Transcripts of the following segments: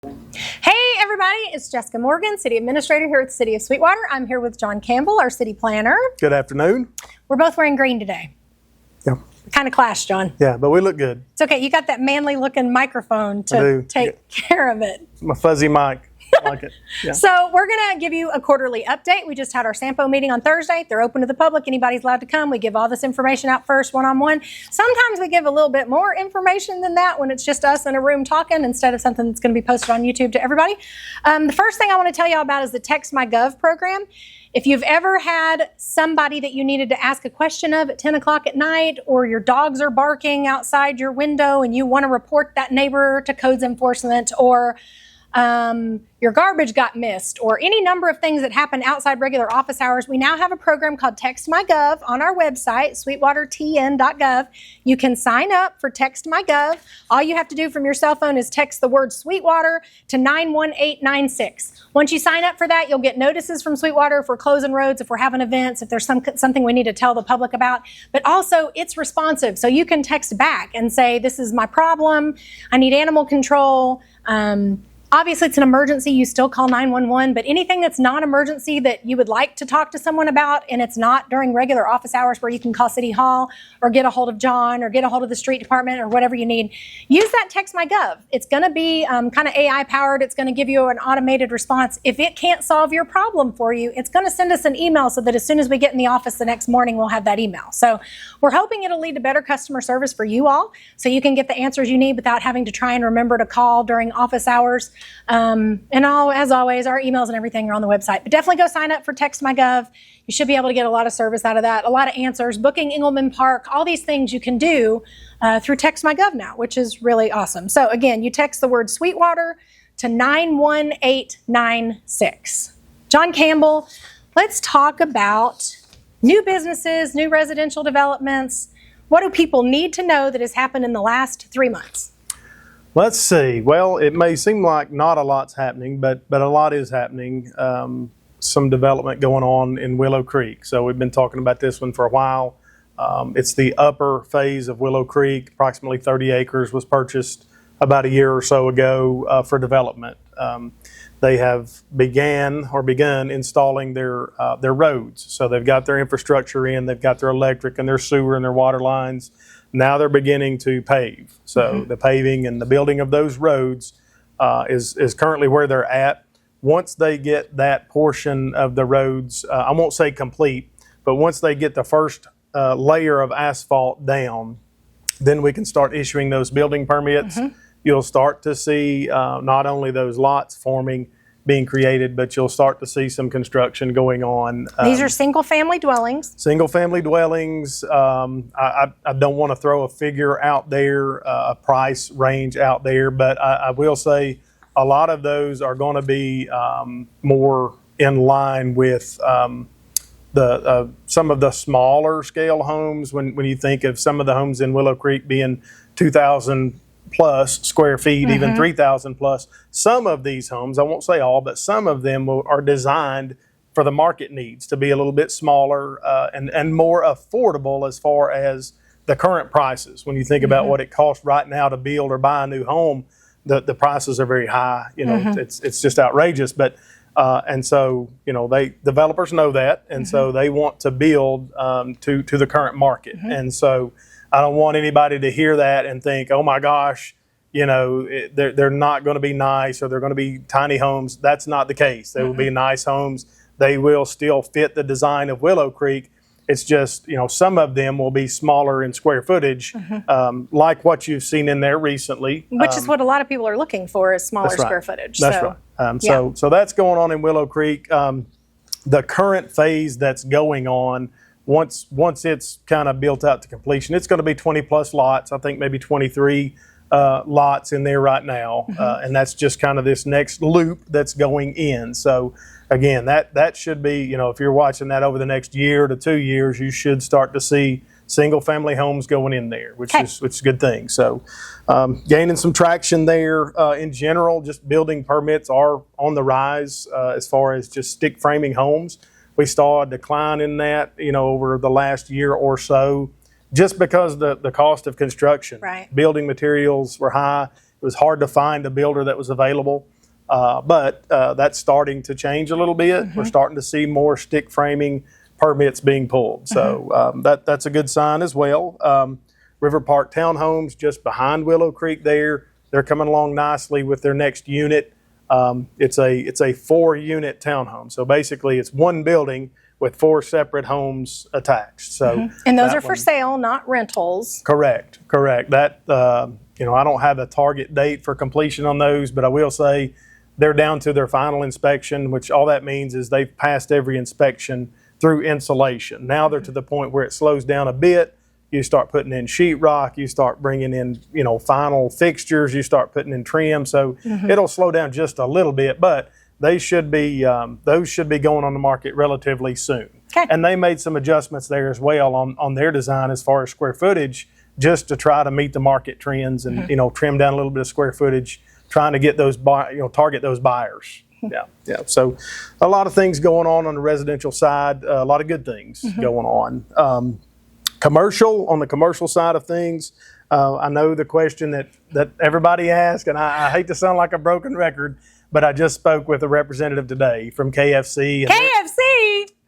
Hey everybody, it's Jessica Morgan, City Administrator here at the City of Sweetwater. I'm here with Jon Campbell, our City Planner. Good afternoon. We're both wearing green today. Yeah. Kind of clash, John. Yeah, but we look good. It's okay, you got that manly looking microphone to take care of it. My fuzzy mic. I like it. Yeah. So we're going to give you a quarterly update. We just had our Sampo meeting on Thursday. They're open to the public. Anybody's allowed to come. We give all this information out first, one-on-one. Sometimes we give a little bit more information than that when it's just us in a room talking instead of something that's going to be posted on YouTube to everybody. The first thing I want to tell you about is the TextMyGov program. If you've ever had somebody that you needed to ask a question of at 10 o'clock at night, or your dogs are barking outside your window and you want to report that neighbor to codes enforcement, or your garbage got missed, or any number of things that happen outside regular office hours, we now have a program called TextMyGov on our website, sweetwatertn.gov. You can sign up for TextMyGov. All you have to do from your cell phone is text the word Sweetwater to 91896. Once you sign up for that, you'll get notices from Sweetwater if we're closing roads, if we're having events, if there's something we need to tell the public about. But also, it's responsive, so you can text back and say, this is my problem, I need animal control. Obviously, it's an emergency. You still call 911, but anything that's non-emergency that you would like to talk to someone about, and it's not during regular office hours where you can call City Hall or get a hold of John or get a hold of the street department or whatever you need, use that TextMyGov. It's going to be kind of AI powered. It's going to give you an automated response. If it can't solve your problem for you, it's going to send us an email so that as soon as we get in the office the next morning, we'll have that email. So we're hoping it'll lead to better customer service for you all, so you can get the answers you need without having to try and remember to call during office hours. As always, our emails and everything are on the website. But definitely go sign up for TextMyGov. You should be able to get a lot of service out of that, a lot of answers, booking Engelman Park, all these things you can do through TextMyGov now, which is really awesome. So again, you text the word Sweetwater to 91896. Jon Campbell, let's talk about new businesses, new residential developments. What do people need to know that has happened in the last 3 months? Let's see. Well, it may seem like not a lot's happening, but a lot is happening. Some development going on in Willow Creek. So we've been talking about this one for a while. It's the upper phase of Willow Creek. Approximately 30 acres was purchased about a year or so ago for development. They have begun installing their roads. So they've got their infrastructure in, they've got their electric and their sewer and their water lines. Now they're beginning to pave. So the paving and the building of those roads is currently where they're at. Once they get that portion of the roads, I won't say complete, but once they get the first layer of asphalt down, then we can start issuing those building permits. You'll start to see not only those lots being created, but you'll start to see some construction going on. These are single-family dwellings. Single-family dwellings. I don't want to throw a figure out there, a price range out there, but I will say a lot of those are going to be more in line with some of the smaller scale homes. When you think of some of the homes in Willow Creek being 2,000 plus square feet, even 3,000 plus. Some of these homes, I won't say all, but some of them are designed for the market needs to be a little bit smaller and more affordable as far as the current prices. When you think about what it costs right now to build or buy a new home, the prices are very high. It's just outrageous. But and so developers know that, and so they want to build to the current market, and so. I don't want anybody to hear that and think, oh my gosh, they're not going to be nice, or they're going to be tiny homes. That's not the case. They will be nice homes. They will still fit the design of Willow Creek. It's just, some of them will be smaller in square footage, like what you've seen in there recently. Which is what a lot of people are looking for, is smaller square footage. That's right. So that's going on in Willow Creek. The current phase that's going on, once it's kind of built out to completion, it's going to be 20 plus lots. I think maybe 23 lots in there right now. And that's just kind of this next loop that's going in. So again, that should be, if you're watching that over the next year to 2 years, you should start to see single family homes going in there, which is a good thing. So gaining some traction there. In general, just building permits are on the rise as far as just stick framing homes. We saw a decline in that, over the last year or so, just because the cost of construction, building materials were high. It was hard to find a builder that was available. But that's starting to change a little bit. We're starting to see more stick framing permits being pulled. So that's a good sign as well. River Park Townhomes just behind Willow Creek there. They're coming along nicely with their next unit. It's a 4-unit townhome. So basically it's one building with 4 separate homes attached. So and those are for sale, not rentals. Correct. That I don't have a target date for completion on those, but I will say they're down to their final inspection, which all that means is they've passed every inspection through insulation. Now they're to the point where it slows down a bit. You start putting in sheetrock, you start bringing in, final fixtures, you start putting in trim. So it'll slow down just a little bit, but those should be going on the market relatively soon. Okay. And they made some adjustments there as well on their design as far as square footage, just to try to meet the market trends and, trim down a little bit of square footage, trying to get those, target those buyers. Yeah. So a lot of things going on the residential side, a lot of good things going on. On the commercial side of things, I know the question that everybody asks, and I hate to sound like a broken record, but I just spoke with a representative today from KFC.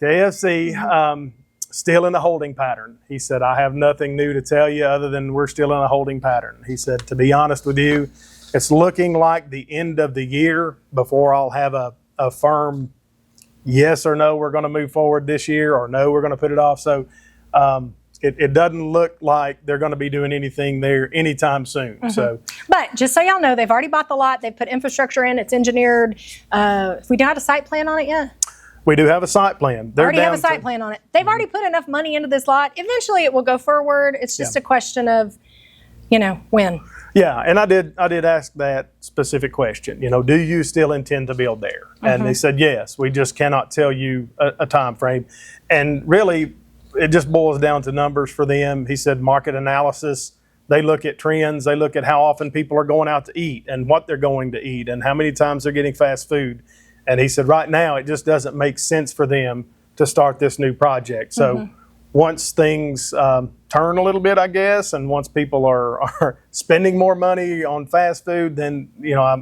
KFC, still in a holding pattern. He said, I have nothing new to tell you other than we're still in a holding pattern. He said, to be honest with you, it's looking like the end of the year before I'll have a firm yes or no, we're going to move forward this year, or no, we're going to put it off. So it doesn't look like they're going to be doing anything there anytime soon. So, but just so y'all know, they've already bought the lot. They've put infrastructure in. It's engineered. We don't have a site plan on it yet. We do have a site plan. They already have a site plan on it. They've already put enough money into this lot. Eventually, it will go forward. It's just a question of, when. Yeah, and I did ask that specific question. Do you still intend to build there? And they said yes. We just cannot tell you a time frame. And really, it just boils down to numbers for them. He said market analysis. They look at trends. They look at how often people are going out to eat and what they're going to eat and how many times they're getting fast food. And he said right now it just doesn't make sense for them to start this new project. So once things turn a little bit, I guess, and once people are spending more money on fast food, then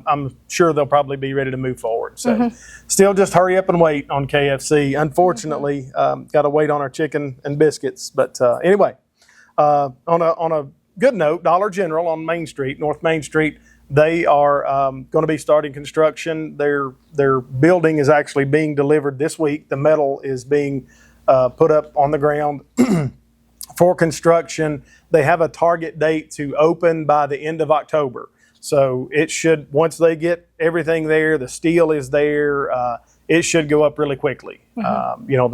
I'm sure they'll probably be ready to move forward. So still just hurry up and wait on KFC. Unfortunately, got to wait on our chicken and biscuits. But anyway, on a good note, Dollar General on Main Street, North Main Street, they are going to be starting construction. Their building is actually being delivered this week. The metal is being put up on the ground for construction. They have a target date to open by the end of October. So it should, once they get everything there, the steel is there, it should go up really quickly. The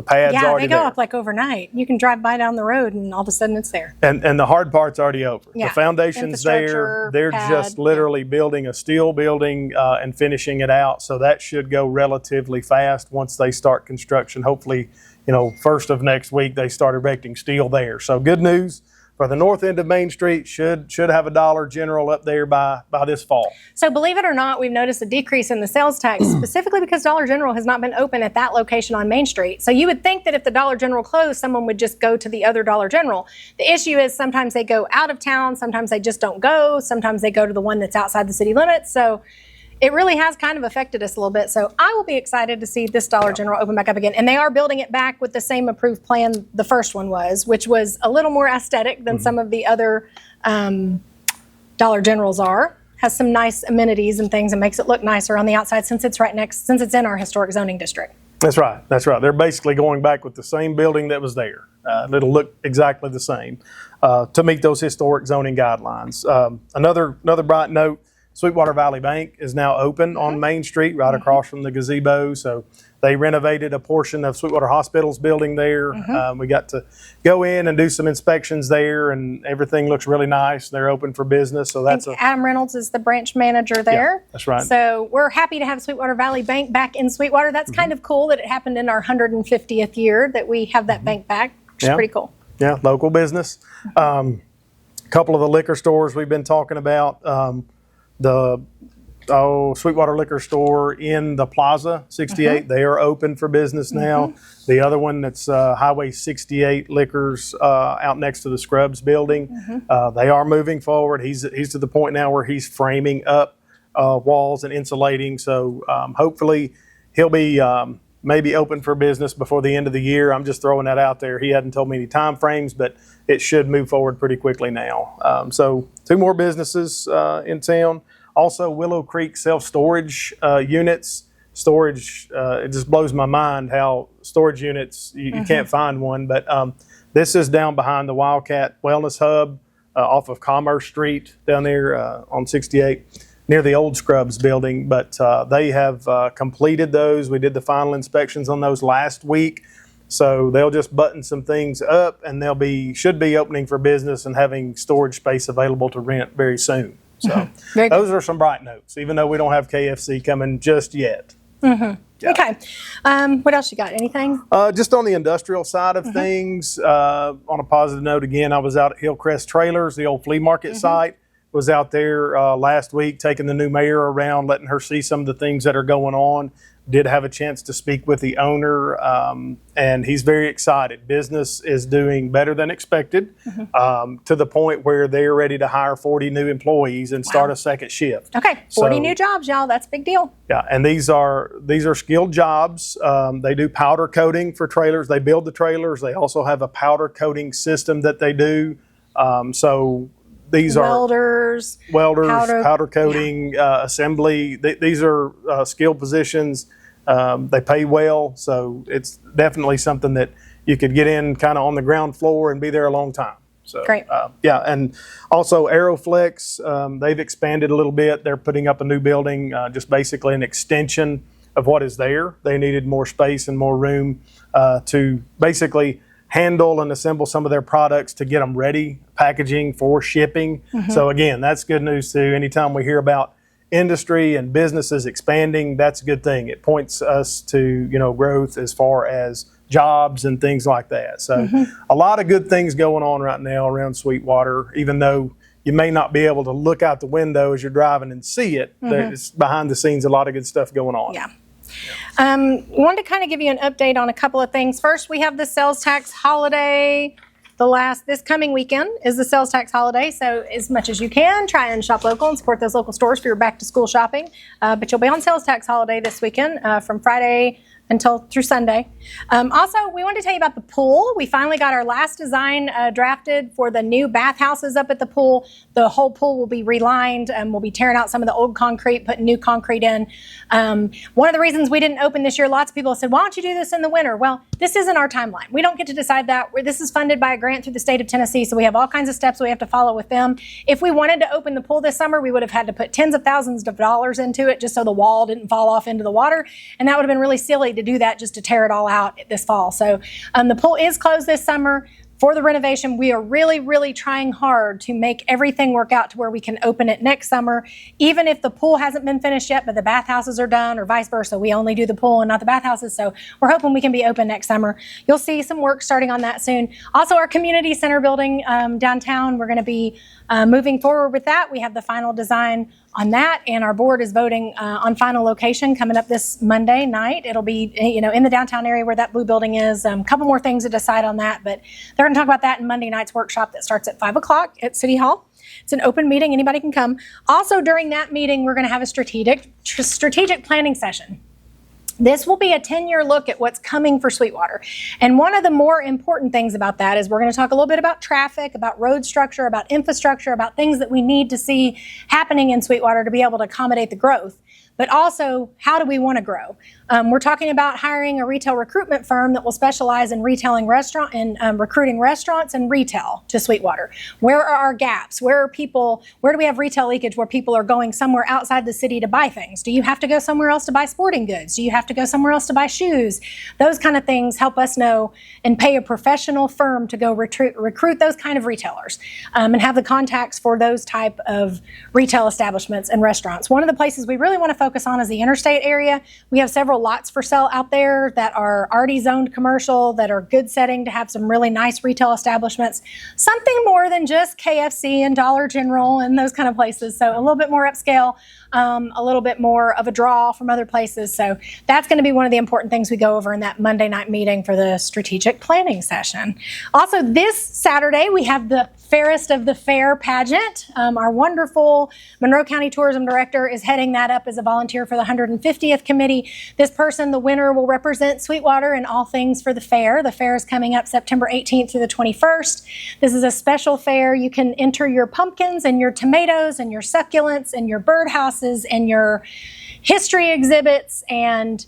pad's already there. They go up like overnight. You can drive by down the road and all of a sudden it's there. And the hard part's already over. Yeah. The foundation's there. They're just literally building a steel building and finishing it out. So that should go relatively fast once they start construction. Hopefully, first of next week, they start erecting steel there. So good news for the north end of Main Street. Should have a Dollar General up there by this fall. So believe it or not, we've noticed a decrease in the sales tax specifically because Dollar General has not been open at that location on Main Street. So you would think that if the Dollar General closed, someone would just go to the other Dollar General. The issue is sometimes they go out of town, sometimes they just don't go, sometimes they go to the one that's outside the city limits. So it really has kind of affected us a little bit. So I will be excited to see this Dollar General open back up again. And they are building it back with the same approved plan the first one was, which was a little more aesthetic than some of the other Dollar Generals are. Has some nice amenities and things and makes it look nicer on the outside since it's since it's in our historic zoning district. That's right. They're basically going back with the same building that was there. It'll look exactly the same to meet those historic zoning guidelines. Another bright note, Sweetwater Valley Bank is now open on Main Street, right across from the gazebo. So they renovated a portion of Sweetwater Hospital's building there. We got to go in and do some inspections there, and everything looks really nice. They're open for business. So that's Adam Reynolds is the branch manager there. Yeah, that's right. So we're happy to have Sweetwater Valley Bank back in Sweetwater. That's kind of cool that it happened in our 150th year that we have that bank back, which is pretty cool. Yeah, local business. A couple of the liquor stores we've been talking about. The Sweetwater Liquor Store in the Plaza 68. They are open for business now. The other one that's Highway 68 Liquors out next to the Scrubs building. They are moving forward. He's to the point now where he's framing up walls and insulating. So hopefully he'll be maybe open for business before the end of the year. I'm just throwing that out there. He hadn't told me any time frames, but it should move forward pretty quickly now. So 2 more businesses in town. Also, Willow Creek self-storage units. Storage, it just blows my mind how storage units, you can't find one. But this is down behind the Wildcat Wellness Hub off of Commerce Street down there on 68. Near the old Scrubs building, but they have completed those. We did the final inspections on those last week, so they'll just button some things up, and should be opening for business and having storage space available to rent very soon. So those are some bright notes, even though we don't have KFC coming just yet. Yeah. Okay. What else you got? Anything? Just on the industrial side of things, on a positive note, again, I was out at Hillcrest Trailers, the old flea market site. Was out there last week taking the new mayor around, letting her see some of the things that are going on. Did have a chance to speak with the owner, and he's very excited. Business is doing better than expected, to the point where they're ready to hire 40 new employees and start a second shift. Okay, 40 new jobs, y'all. That's a big deal. Yeah, and these are skilled jobs. They do powder coating for trailers. They build the trailers. They also have a powder coating system that they do. So these welders, powder coating, assembly. These are skilled positions. They pay well, so it's definitely something that you could get in kind of on the ground floor and be there a long time. So great. Yeah, and also Aeroflex, they've expanded a little bit. They're putting up a new building, just basically an extension of what is there. They needed more space and more room to basically handle and assemble some of their products to get them ready, packaging for shipping. So again, that's good news too. Anytime we hear about industry and businesses expanding, that's a good thing. It points us to, growth as far as jobs and things like that. So a lot of good things going on right now around Sweetwater, even though you may not be able to look out the window as you're driving and see it. There's behind the scenes a lot of good stuff going on. Yeah. Wanted to kind of give you an update on a couple of things. First, we have the sales tax holiday. This coming weekend is the sales tax holiday, so as much as you can, try and shop local and support those local stores for your back to school shopping. But you'll be on sales tax holiday this weekend from Friday through Sunday. Also, we wanted to tell you about the pool. We finally got our last design drafted for the new bathhouses up at the pool. The whole pool will be relined, and we'll be tearing out some of the old concrete, putting new concrete in. One of the reasons we didn't open this year, lots of people said, why don't you do this in the winter? Well, this isn't our timeline. We don't get to decide that. This is funded by a grant through the state of Tennessee, so we have all kinds of steps we have to follow with them. If we wanted to open the pool this summer, we would have had to put tens of thousands of dollars into it just so the wall didn't fall off into the water, and that would have been really silly to do that just to tear it all out this fall. So the pool is closed this summer for the renovation. We are really, really trying hard to make everything work out to where we can open it next summer, even if the pool hasn't been finished yet, but the bathhouses are done, or vice versa. We only do the pool and not the bathhouses, so we're hoping we can be open next summer. You'll see some work starting on that soon. Also, our community center building downtown, we're going to be moving forward with that. We have the final design on that, and our board is voting on final location coming up this Monday night. It'll be, in the downtown area where that blue building is. A couple more things to decide on that, but they're going to talk about that in Monday night's workshop that starts at 5 o'clock at City Hall. It's an open meeting. Anybody can come. Also, during that meeting, we're going to have a strategic planning session. This will be a 10-year look at what's coming for Sweetwater. And one of the more important things about that is we're going to talk a little bit about traffic, about road structure, about infrastructure, about things that we need to see happening in Sweetwater to be able to accommodate the growth. But also, how do we want to grow? We're talking about hiring a retail recruitment firm that will specialize in recruiting restaurants and retail to Sweetwater. Where are our gaps? Where do we have retail leakage where people are going somewhere outside the city to buy things? Do you have to go somewhere else to buy sporting goods? Do you have to go somewhere else to buy shoes? Those kind of things help us know and pay a professional firm to go recruit those kind of retailers and have the contacts for those type of retail establishments and restaurants. One of the places we really want to focus on is the interstate area. We have several lots for sale out there that are already zoned commercial, that are good setting to have some really nice retail establishments, something more than just KFC and Dollar General and those kind of places. So a little bit more upscale. a little bit more of a draw from other places. So that's going to be one of the important things we go over in that Monday night meeting for the strategic planning session. Also, this Saturday, we have the Fairest of the Fair pageant. Our wonderful Monroe County Tourism Director is heading that up as a volunteer for the 150th committee. This person, the winner, will represent Sweetwater in all things for the fair. The fair is coming up September 18th through the 21st. This is a special fair. You can enter your pumpkins and your tomatoes and your succulents and your birdhouses and your history exhibits and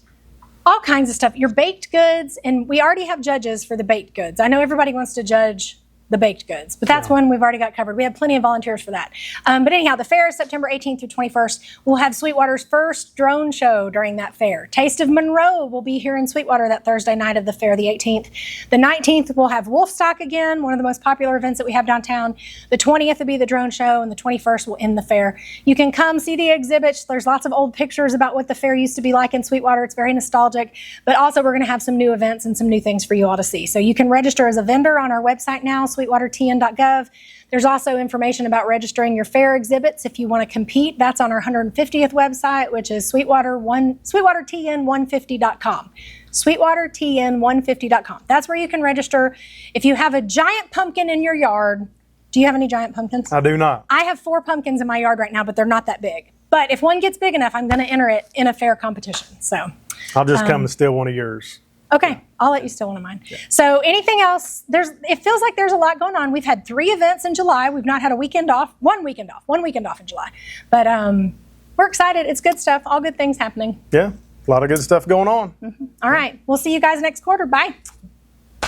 all kinds of stuff. Your baked goods, and we already have judges for the baked goods. I know everybody wants to judge the baked goods, but that's one we've already got covered. We have plenty of volunteers for that. But anyhow, the fair is September 18th through 21st. We'll have Sweetwater's first drone show during that fair. Taste of Monroe will be here in Sweetwater that Thursday night of the fair, the 18th. The 19th, we'll have Wolfstock again, one of the most popular events that we have downtown. The 20th will be the drone show, and the 21st will end the fair. You can come see the exhibits. There's lots of old pictures about what the fair used to be like in Sweetwater. It's very nostalgic, but also we're going to have some new events and some new things for you all to see. So you can register as a vendor on our website now, sweetwatertn.gov. There's also information about registering your fair exhibits if you want to compete. That's on our 150th website, which is sweetwatertn150.com. sweetwatertn150.com. That's where you can register. If you have a giant pumpkin in your yard, do you have any giant pumpkins? I do not. I have 4 pumpkins in my yard right now, but they're not that big. But if one gets big enough, I'm going to enter it in a fair competition. So I'll just come and steal one of yours. Okay, I'll let you steal one of mine. Yeah. So anything else? It feels like there's a lot going on. We've had 3 events in July. We've not had a weekend off. One weekend off in July. But we're excited. It's good stuff. All good things happening. Yeah, a lot of good stuff going on. All right, we'll see you guys next quarter. Bye.